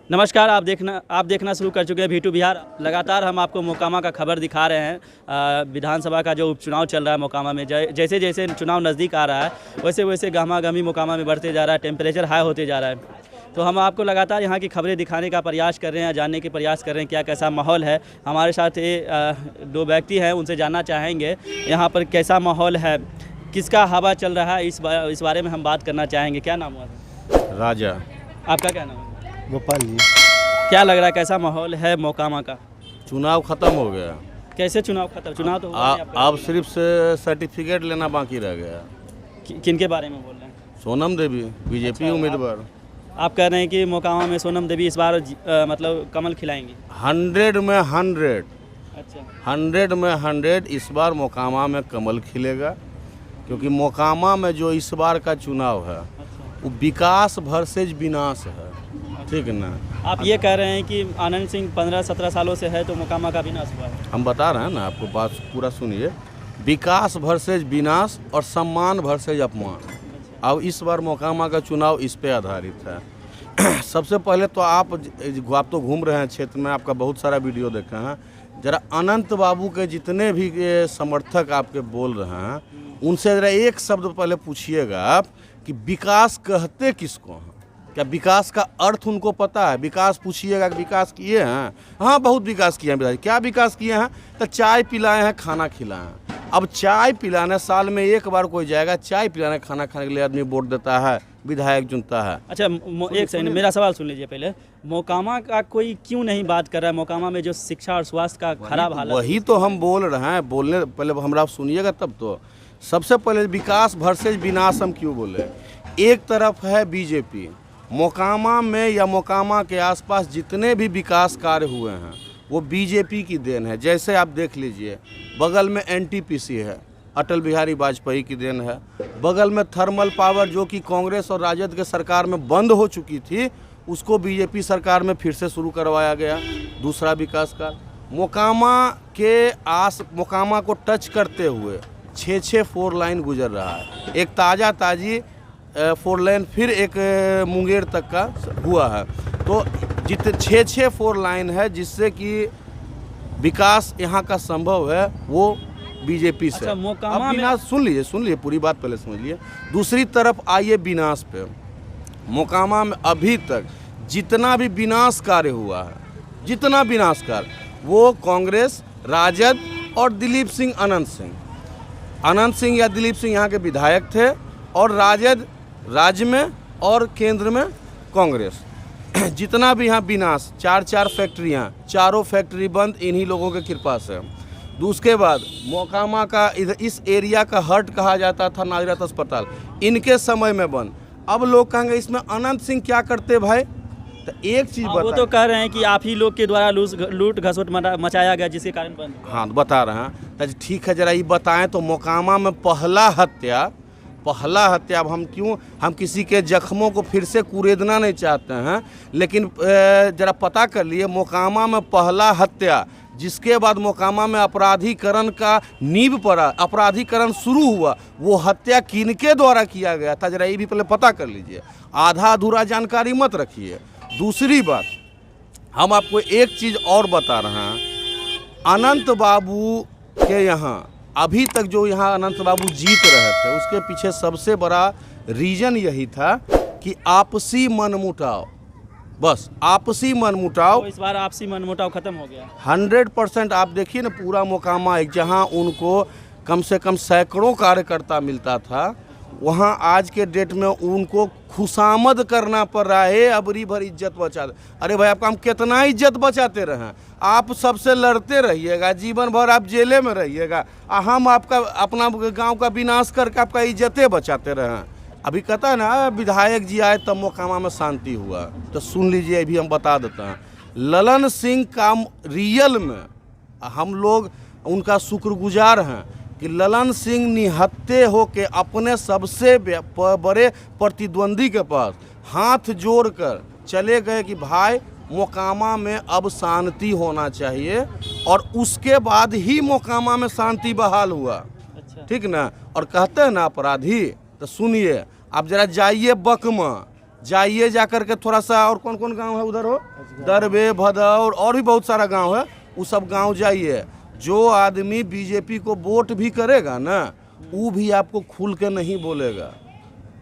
नमस्कार, आप देखना शुरू कर चुके हैं V2 बिहार। लगातार हम आपको मोकामा का खबर दिखा रहे हैं। विधानसभा का जो उपचुनाव चल रहा है मोकामा में, जैसे जैसे चुनाव नज़दीक आ रहा है वैसे वैसे गहमा-गहमी मोकामा में बढ़ते जा रहा है, टेम्परेचर हाई होते जा रहा है। तो हम आपको लगातार यहाँ की खबरें दिखाने का प्रयास कर रहे हैं, जानने के प्रयास कर रहे हैं क्या कैसा माहौल है। हमारे साथ ये दो व्यक्ति हैं, उनसे जानना चाहेंगे यहाँ पर कैसा माहौल है, किसका हवा चल रहा है, इस बारे में हम बात करना चाहेंगे। क्या नाम हुआ? राजा। आपका क्या नाम है? गोपाल जी। क्या लग रहा है, कैसा माहौल है मोकामा का? चुनाव खत्म हो गया। कैसे चुनाव खत्म? चुनाव तो हुआ नहीं आपका। अब सिर्फ से सर्टिफिकेट लेना बाकी रह गया। किन के बारे में बोल रहे हैं? सोनम देवी बीजेपी अच्छा, उम्मीदवार। आप कह रहे हैं कि मोकामा में सोनम देवी इस बार मतलब कमल खिलाएंगी? 100 में 100। अच्छा, 100 में 100 इस बार मोकामा में कमल खिलेगा, क्योंकि मोकामा में जो इस बार का चुनाव है अच्छा। वो विकास वर्सेज विनाश है। ठीक है ना? आप ये कह रहे हैं कि आनंद सिंह 15-17 सालों से है तो मोकामा का विनाश हुआ है। हम बता रहे हैं ना, आपको बात पूरा सुनिए। विकास वर्सेज विनाश और सम्मान वर्सेज अपमान। अब इस बार मोकामा का चुनाव इस पे आधारित है। सबसे पहले तो आप तो घूम रहे हैं क्षेत्र में, आपका बहुत सारा वीडियो देखे हैं। जरा अनंत बाबू के जितने भी समर्थक आपके बोल रहे हैं उनसे जरा एक शब्द पहले पूछिएगा आप कि विकास कहते किसको हैं? क्या विकास का अर्थ उनको पता है? विकास पूछिएगा कि विकास किए हैं? हाँ, बहुत विकास किए हैं। क्या विकास किए हैं? तो चाय पिलाए हैं, खाना खिलाए हैं। अब चाय पिलाने साल में एक बार कोई जाएगा, चाय पिलाने खाना खाने के लिए आदमी वोट देता है, विधायक चुनता है। अच्छा, एक सेकंड, मेरा सवाल सुन लीजिए पहले। मोकामा का कोई क्यों नहीं बात कर रहा है? मोकामा में जो शिक्षा और स्वास्थ्य का खराब हालत, वही तो हम बोल रहे हैं। बोलने पहले हमरा सुनिएगा तब तो। सबसे पहले विकास वर्सेज विनाश हम क्यों बोले? एक तरफ है बीजेपी। मोकामा में या मोकामा के आसपास जितने भी विकास कार्य हुए हैं वो बीजेपी की देन है। जैसे आप देख लीजिए, बगल में एनटीपीसी है, अटल बिहारी वाजपेयी की देन है। बगल में थर्मल पावर जो कि कांग्रेस और राजद के सरकार में बंद हो चुकी थी, उसको बीजेपी सरकार में फिर से शुरू करवाया गया। दूसरा विकास कार्य मोकामा को टच करते हुए 6 4 लाइन गुजर रहा है। एक ताज़ी 4 लाइन फिर एक मुंगेर तक का हुआ है। तो जितने 6 4 लाइन है जिससे कि विकास यहाँ का संभव है वो बीजेपी से। अच्छा, मोकामा में सुन लीजिए पूरी बात पहले समझ लीजिए। दूसरी तरफ आइए विनाश पे। मोकामा में अभी तक जितना भी विनाश कार्य हुआ है, जितना विनाश कार्य, वो कांग्रेस, राजद और दिलीप सिंह अनंत सिंह या दिलीप सिंह यहाँ के विधायक थे, और राजद राज्य में और केंद्र में कांग्रेस। जितना भी यहाँ विनाश, 4 फैक्ट्रियाँ, चारों फैक्ट्री बंद इन्हीं लोगों के कृपा से। उसके बाद मोकामा का इस एरिया का हर्ट कहा जाता था नागरिक अस्पताल, इनके समय में बंद। अब लोग कहेंगे इसमें अनंत सिंह क्या करते भाई? तो एक चीज़ वो तो कह रहे हैं कि आप ही लोग के द्वारा लूट घसोट मचाया गया जिसके कारण बंद। हाँ, बता रहे हैं। तो ठीक है, जरा ये बताएं तो मोकामा में पहला हत्या। अब हम किसी के जख्मों को फिर से कुरेदना नहीं चाहते हैं, लेकिन जरा पता कर लिए मोकामा में पहला हत्या, जिसके बाद मोकामा में अपराधीकरण का नींव पड़ा, अपराधीकरण शुरू हुआ, वो हत्या किनके द्वारा किया गया था जरा ये भी पहले पता कर लीजिए। आधा अधूरा जानकारी मत रखिए। दूसरी बात, हम आपको एक चीज़ और बता रहे हैं। अनंत बाबू के यहाँ अभी तक जो यहाँ अनंत बाबू जीत रहे थे, उसके पीछे सबसे बड़ा रीजन यही था कि आपसी मनमुटाव। बस आपसी मनमुटाव। तो इस बार आपसी मनमुटाव खत्म हो गया 100%। आप देखिए ना, पूरा मोकामा एक जहाँ उनको कम से कम सैकड़ों कार्यकर्ता मिलता था, वहाँ आज के डेट में उनको खुशामद करना पड़ रहा है। अबरी भर इज्जत बचा दे। अरे भाई, आपका हम कितना इज्जत बचाते रहें? आप सबसे लड़ते रहिएगा, जीवन भर आप जेले में रहिएगा, हम आपका अपना गांव का विनाश करके आपका इज्जतें बचाते रहें। अभी कहता है ना, विधायक जी आए तब मोकामा में शांति हुआ। तो सुन लीजिए, अभी हम बता देते हैं। ललन सिंह का रियल में हम लोग उनका शुक्रगुजार हैं कि ललन सिंह निहत्थे होके अपने सबसे बड़े प्रतिद्वंदी के पास हाथ जोड़कर चले गए कि भाई मोकामा में अब शांति होना चाहिए, और उसके बाद ही मोकामा में शांति बहाल हुआ। अच्छा। ठीक ना? और कहते हैं ना अपराधी, तो सुनिए, आप जरा जाइए बकमा, जाइए जाकर के थोड़ा सा, और कौन कौन गांव है उधर हो, दरबे, भदौर और भी बहुत सारा गांव है, वो सब गांव जाइए। जो आदमी बीजेपी को वोट भी करेगा ना, वो भी आपको खुल के नहीं बोलेगा।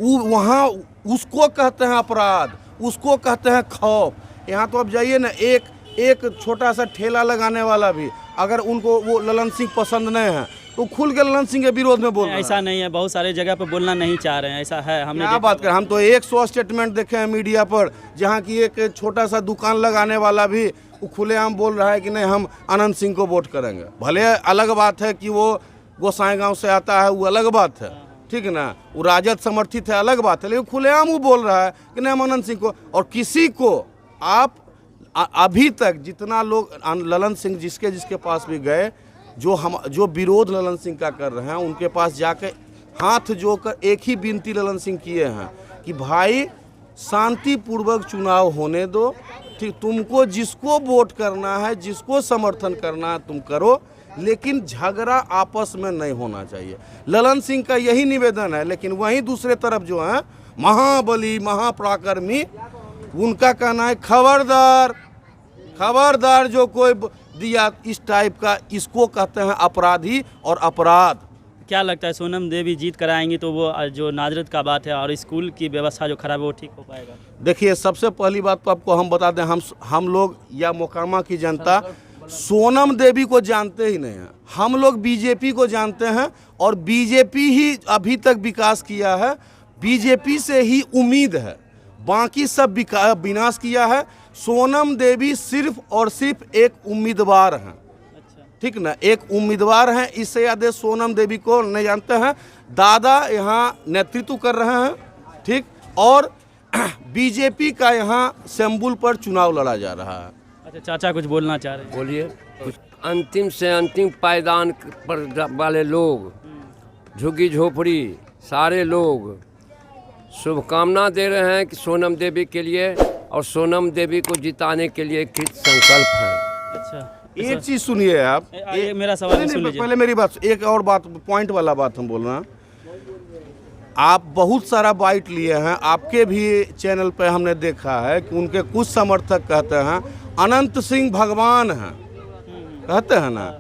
वो वहाँ उसको कहते हैं अपराध, उसको कहते हैं खौफ। यहाँ तो अब जाइए ना, एक छोटा सा ठेला लगाने वाला भी अगर उनको वो ललन सिंह पसंद नहीं है तो खुल के ललन सिंह के विरोध में बोल रहे हैं। ऐसा नहीं है, बहुत सारे जगह पे बोलना नहीं चाह रहे हैं, ऐसा है। हमने क्या बात कर, हम तो 100 स्टेटमेंट देखे हैं मीडिया पर, जहाँ की एक छोटा सा दुकान लगाने वाला भी वो खुलेआम बोल रहा है कि नहीं हम अनंत सिंह को वोट करेंगे। भले अलग बात है कि वो गोसाई गांव से आता है, वो अलग बात है, ठीक है ना, वो राजद समर्थित है, अलग बात है, लेकिन खुलेआम वो बोल रहा है कि नहीं हम अनंत सिंह को। और किसी को आप अभी तक जितना लोग ललन सिंह जिसके पास भी गए, जो विरोध ललन सिंह का कर रहे हैं, उनके पास जाकर हाथ जोड़कर एक ही विनती ललन सिंह किए हैं कि भाई शांतिपूर्वक चुनाव होने दो, ठीक, तुमको जिसको वोट करना है, जिसको समर्थन करना है तुम करो, लेकिन झगड़ा आपस में नहीं होना चाहिए। ललन सिंह का यही निवेदन है। लेकिन वहीं दूसरे तरफ जो है महाबली महापराक्रमी, उनका कहना है खबरदार खबरदार, जो कोई दिया इस टाइप का, इसको कहते हैं अपराधी और अपराध। क्या लगता है सोनम देवी जीत कर आएंगी तो वो जो नाजरत का बात है और स्कूल की व्यवस्था जो खराब है वो ठीक हो पाएगा? देखिए, सबसे पहली बात तो आपको हम बता दें, हम लोग या मोकामा की जनता सोनम देवी को जानते ही नहीं है। हम लोग बीजेपी को जानते हैं और बीजेपी ही अभी तक विकास किया है, बीजेपी से ही उम्मीद है, बाकी सब विनाश किया है। सोनम देवी सिर्फ और सिर्फ एक उम्मीदवार हैं, ठीक ना, एक उम्मीदवार हैं। इससे ज़्यादा सोनम देवी को नहीं जानते हैं। दादा यहाँ नेतृत्व कर रहे हैं, ठीक, और बीजेपी का यहाँ शंबुल पर चुनाव लड़ा जा रहा है। अच्छा, चाचा कुछ बोलना चाह रहे हैं? बोलिए। कुछ अंतिम से अंतिम पायदान पर वाले लोग, झुग्गी झोपड़ी सारे लोग शुभकामना दे रहे हैं कि सोनम देवी के लिए, और सोनम देवी को जिताने के लिए कृत संकल्प है। अच्छा, एक चीज सुनिए आप, मेरा सवाल सुन लीजिए पहले मेरी बात, एक और बात, पॉइंट वाला बात हम बोल रहे हैं। आप बहुत सारा बाइट लिए हैं, आपके भी चैनल पे हमने देखा है कि उनके कुछ समर्थक कहते हैं अनंत सिंह भगवान हैं, कहते हैं ना,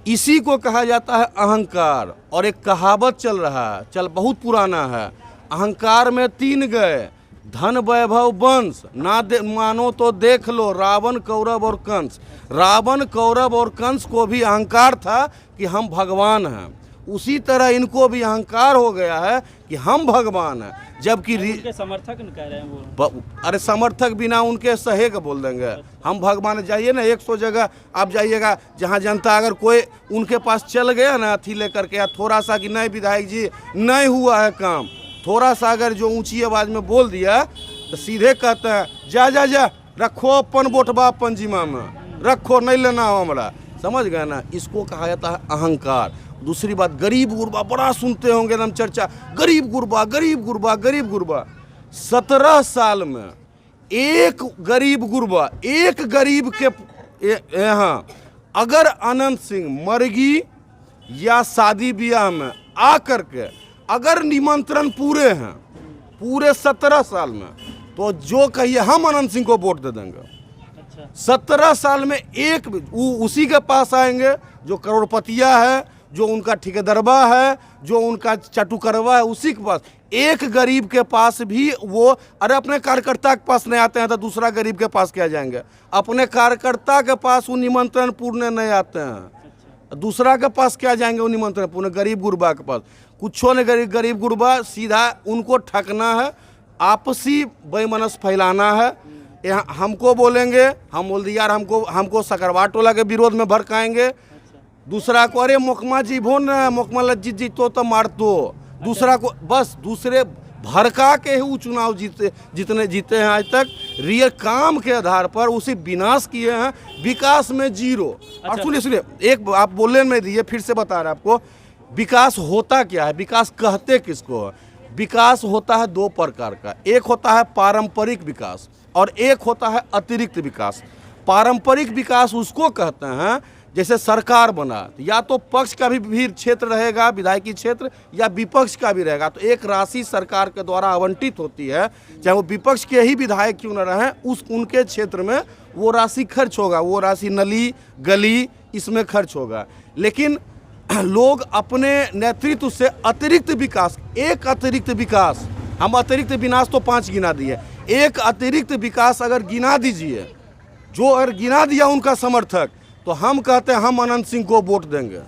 इसी को कहा जाता है अहंकार। और एक कहावत चल रहा है, बहुत पुराना है, अहंकार में 3 गए, धन वैभव वंश, ना मानो तो देख लो रावण कौरव और कंस। रावण कौरव और कंस को भी अहंकार था कि हम भगवान हैं, उसी तरह इनको भी अहंकार हो गया है कि हम भगवान हैं। जबकि उनके समर्थक कह रहे हैं वो, अरे समर्थक बिना उनके सहेग बोल देंगे हम भगवान। जाइए ना 100 जगह आप जाइएगा जहाँ जनता, अगर कोई उनके पास चल गया ना अथी लेकर के, या थोड़ा सा कि नहीं विधायक जी नहीं हुआ है काम, थोड़ा सा अगर जो ऊंची आवाज में बोल दिया तो सीधे कहते हैं जा रखो अपन वोटबा अपन जिम्मा में रखो, नहीं लेना हो हमारा, समझ गए ना। इसको कहा जाता है अहंकार। दूसरी बात, गरीब गुरबा, बड़ा सुनते होंगे एकदम चर्चा, गरीब गुरबा गरीब गुरबा गरीब गुरबा। 17 साल में एक गरीब गुरबा, एक गरीब के यहाँ अगर अनंत सिंह मरगी या शादी ब्याह में आकर के अगर निमंत्रण पूरे हैं पूरे 17 साल में, तो जो कहिए हम अनंत सिंह को वोट दे देंगे। अच्छा, 17 साल में एक उसी के पास आएंगे जो करोड़पतिया है, जो उनका ठेकेदरबा है, जो उनका चटुकरवा है, उसी के पास। एक गरीब के पास भी वो, अरे अपने कार्यकर्ता के पास नहीं आते हैं तो दूसरा गरीब के पास क्या जाएंगे? अपने कार्यकर्ता के पास वो निमंत्रण पूर्ण नहीं आते हैं, दूसरा के पास क्या जाएंगे वो निमंत्रण पूर्ण? गरीब गुरबा के पास कुछो नहीं। गरीब गुरबा सीधा उनको ठगना है, आपसी बेमनस फैलाना है। यहाँ हमको बोलेंगे, हम बोल दिया यार हमको सकरवा टोला के विरोध में भड़काएंगे। दूसरा को अरे मोकमा जी भो न मोकमा लज्जित जीतो तो मार दो, दूसरा को बस दूसरे भड़का के ही वो चुनाव जितने जीते हैं आज तक, रियल काम के आधार पर उसे विनाश किए हैं, विकास में जीरो। और सुनिए एक आप बोलने में दिए, फिर से बता रहे आपको, विकास होता क्या है, विकास कहते किसको है? विकास होता है 2 प्रकार का, एक होता है पारंपरिक विकास और एक होता है अतिरिक्त विकास। पारंपरिक विकास उसको कहते हैं जैसे सरकार बना तो या तो पक्ष का भी क्षेत्र रहेगा, विधायकी क्षेत्र, या विपक्ष का भी रहेगा। तो एक राशि सरकार के द्वारा आवंटित होती है, चाहे वो विपक्ष के ही विधायक क्यों न रहे, उनके क्षेत्र में वो राशि खर्च होगा, वो राशि नली गली इसमें खर्च होगा। लेकिन लोग अपने नेतृत्व से अतिरिक्त विकास, एक अतिरिक्त विकास, हम अतिरिक्त विनाश तो 5 गिना दिए, एक अतिरिक्त विकास अगर गिना दीजिए, जो अगर गिना दिया उनका समर्थक, तो हम कहते हैं हम अनंत सिंह को वोट देंगे।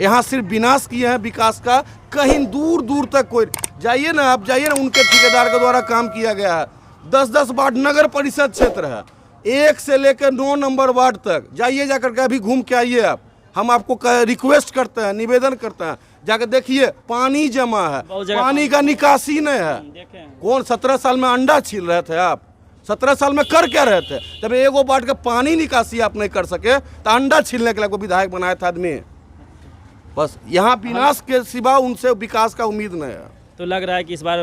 यहाँ सिर्फ विनाश किए हैं, विकास का कहीं दूर दूर तक कोई, जाइए ना आप, जाइए ना, उनके ठेकेदार के द्वारा काम किया गया है। 10-10 वार्ड नगर परिषद क्षेत्र है, 1 से लेकर 9 नंबर वार्ड तक जाइए, जाकर के अभी घूम के आइए आप। हम आपको रिक्वेस्ट करते हैं, निवेदन करते हैं, जाकर देखिए पानी जमा है, पानी का निकासी नहीं है। कौन 17 साल में अंडा छील रहे थे आप? 17 साल में कर क्या रहे थे? जब एगो वार्ड का पानी निकासी आप नहीं कर सके तो अंडा छीलने के लिए को विधायक बनाया था आदमी। बस यहाँ विनाश के सिवा उनसे विकास का उम्मीद नहीं है। तो लग रहा है कि इस बार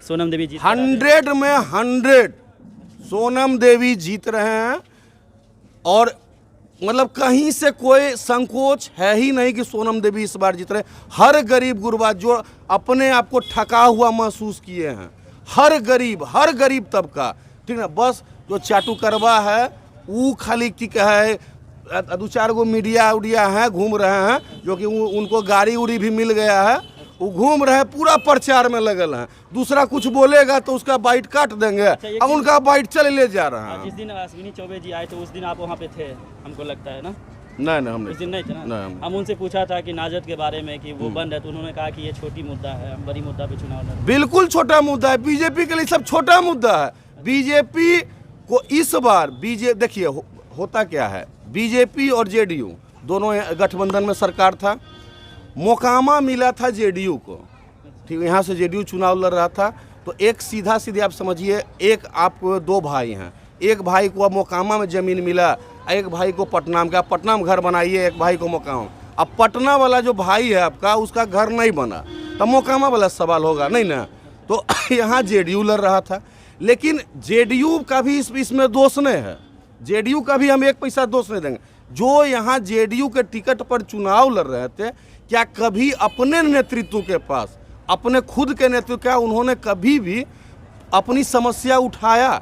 सोनम देवी जीत 100 में 100 सोनम देवी जीत रहे हैं, और मतलब कहीं से कोई संकोच है ही नहीं कि सोनम देवी इस बार जीत रहे। हर गरीब गुरबा जो अपने आप को ठका हुआ महसूस किए हैं, हर गरीब तबका, ठीक ना, बस जो चाटू करवा है वो खाली ठीक है, 2-4 गो मीडिया उडिया हैं घूम रहे हैं, जो कि उनको गाड़ी उड़ी भी मिल गया है, वो घूम रहे हैं, पूरा प्रचार में लगल हैं। दूसरा कुछ बोलेगा तो उसका बाइट काट देंगे, अब उनका बाइट चले ले जा रहे हैं। जिस दिन अश्विनी चौबे जी आए तो उस दिन आप वहाँ पे थे, हमको लगता है ना? नहीं, हम उस दिन नहीं थे ना? नहीं, हम उनसे पूछा था कि नाजद के बारे में कि वो बंद है, तो उन्होंने कहा कि ये छोटी मुद्दा है, हम बड़ी मुद्दा पे चुनाव लड़। बिल्कुल छोटा मुद्दा है, बीजेपी के लिए सब छोटा मुद्दा है। बीजेपी को इस बार देखिए होता क्या है, बीजेपी और जेडीयू दोनों गठबंधन में सरकार था, मोकामा मिला था जेडीयू को, ठीक है, यहाँ से जेडीयू चुनाव लड़ रहा था। तो एक सीधे आप समझिए, एक आपको 2 भाई हैं, एक भाई को मोकामा में ज़मीन मिला, एक भाई को पटना में, पटना में घर बनाइए, एक भाई को मोकामा। अब पटना वाला जो भाई है आपका, उसका घर नहीं बना, तो मोकामा वाला सवाल होगा नहीं ना। तो यहाँ जेडीयू लड़ रहा था, लेकिन जेडीयू का भी इसमें दोष नहीं है, जेडीयू का भी हम 1 पैसा दोष नहीं देंगे। जो यहाँ जेडीयू के टिकट पर चुनाव लड़ रहे थे, क्या कभी अपने नेतृत्व के पास, अपने खुद के नेतृत्व, क्या उन्होंने कभी भी अपनी समस्या उठाया?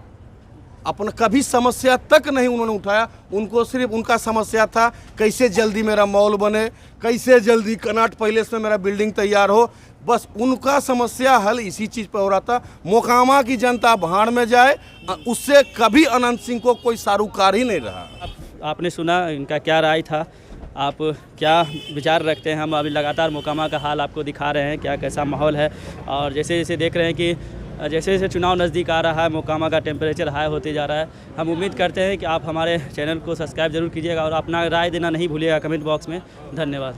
अपना कभी समस्या तक नहीं उन्होंने उठाया। उनको सिर्फ उनका समस्या था कैसे जल्दी मेरा मॉल बने, कैसे जल्दी कनाट पैलेस में मेरा बिल्डिंग तैयार हो, बस उनका समस्या हल इसी चीज़ पर हो रहा था। मोकामा की जनता भाड़ में जाए, उससे कभी अनंत सिंह को कोई सारूकार ही नहीं रहा। आपने सुना इनका क्या राय था, आप क्या विचार रखते हैं? हम अभी लगातार मोकामा का हाल आपको दिखा रहे हैं, क्या कैसा माहौल है, और जैसे जैसे देख रहे हैं कि जैसे जैसे चुनाव नज़दीक आ रहा है, मोकामा का टेम्परेचर हाई होते जा रहा है। हम उम्मीद करते हैं कि आप हमारे चैनल को सब्सक्राइब जरूर कीजिएगा और अपना राय देना नहीं भूलिएगा कमेंट बॉक्स में। धन्यवाद।